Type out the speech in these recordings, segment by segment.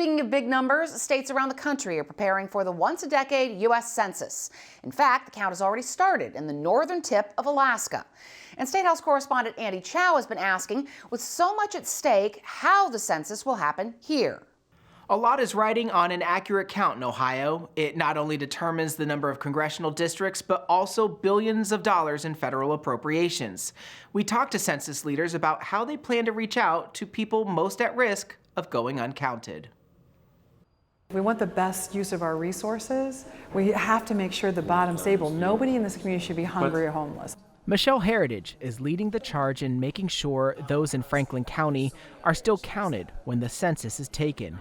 Speaking of big numbers, states around the country are preparing for the once-a-decade U.S. Census. In fact, the count has already started in the northern tip of Alaska. And State House correspondent Chow has been asking, with so much at stake, how the census will happen here. A lot is riding on an accurate count in Ohio. It not only determines the number of congressional districts, but also billions of dollars in federal appropriations. We talked to census leaders about how they plan to reach out to people most at risk of going uncounted. We want the best use of our resources. We have to make sure the bottom's stable. Nobody in this community should be hungry or homeless. Michelle Heritage is leading the charge in making sure those in Franklin County are still counted when the census is taken.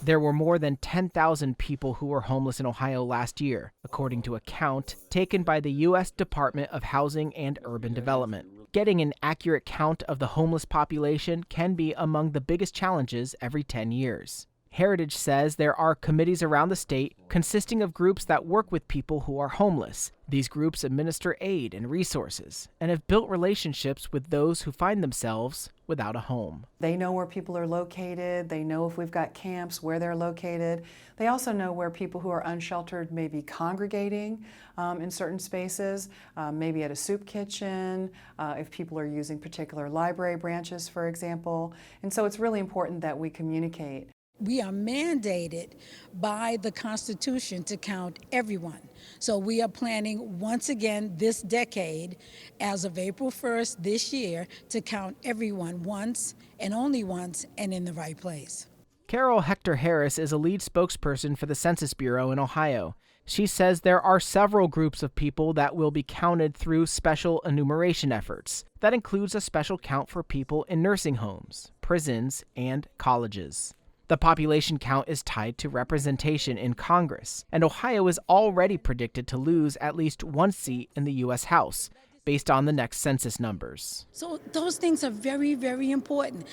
There were more than 10,000 people who were homeless in Ohio last year, according to a count taken by the U.S. Department of Housing and Urban Development. Getting an accurate count of the homeless population can be among the biggest challenges every 10 years. Heritage says there are committees around the state consisting of groups that work with people who are homeless. These groups administer aid and resources and have built relationships with those who find themselves without a home. They know where people are located. They know if we've got camps, where they're located. They also know where people who are unsheltered may be congregating in certain spaces, maybe at a soup kitchen, if people are using particular library branches, for example. And so it's really important that we communicate. We are mandated by the Constitution to count everyone. So we are planning once again this decade, as of April 1st this year, to count everyone once and only once and in the right place. Carol Hector Harris is a lead spokesperson for the Census Bureau in Ohio. She says there are several groups of people that will be counted through special enumeration efforts. That includes a special count for people in nursing homes, prisons, and colleges. The population count is tied to representation in Congress, and Ohio is already predicted to lose at least one seat in the U.S. House, based on the next census numbers. So those things are very, very important.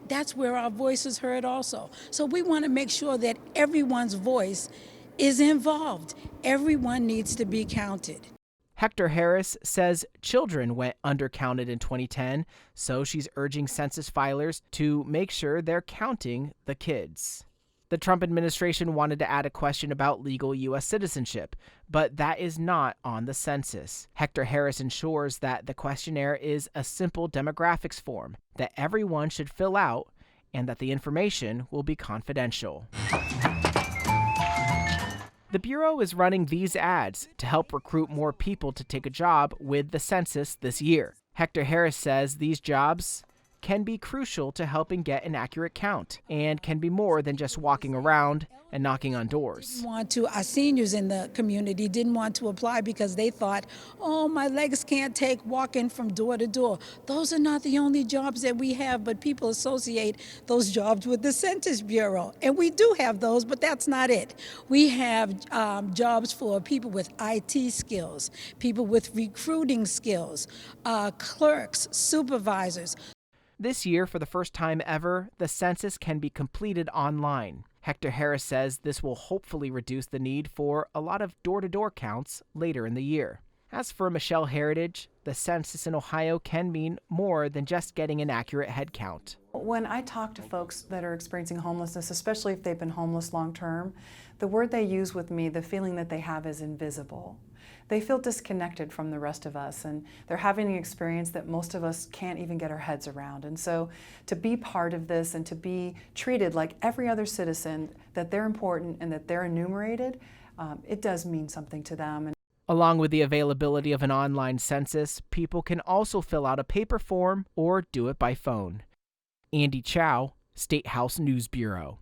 That's where our voice is heard also. So we want to make sure that everyone's voice is involved. Everyone needs to be counted. Hector Harris says children went undercounted in 2010, so she's urging census filers to make sure they're counting the kids. The Trump administration wanted to add a question about legal U.S. citizenship, but that is not on the census. Hector Harris ensures that the questionnaire is a simple demographics form that everyone should fill out and that the information will be confidential. The Bureau is running these ads to help recruit more people to take a job with the census this year. Hector Harris says these jobs can be crucial to helping get an accurate count and can be more than just walking around and knocking on doors. Our seniors in the community didn't want to apply because they thought, oh, my legs can't take walking from door to door. Those are not the only jobs that we have, but people associate those jobs with the Census Bureau. And we do have those, but that's not it. We have jobs for people with IT skills, people with recruiting skills, clerks, supervisors. This year, for the first time ever, the census can be completed online. Hector Harris says this will hopefully reduce the need for a lot of door-to-door counts later in the year. As for Michelle Heritage, the census in Ohio can mean more than just getting an accurate head count. When I talk to folks that are experiencing homelessness, especially if they've been homeless long-term, the word they use with me, the feeling that they have is invisible. They feel disconnected from the rest of us, and they're having an experience that most of us can't even get our heads around. And so to be part of this and to be treated like every other citizen, that they're important and that they're enumerated, it does mean something to them. Along with the availability of an online census, people can also fill out a paper form or do it by phone. Chow, State House News Bureau.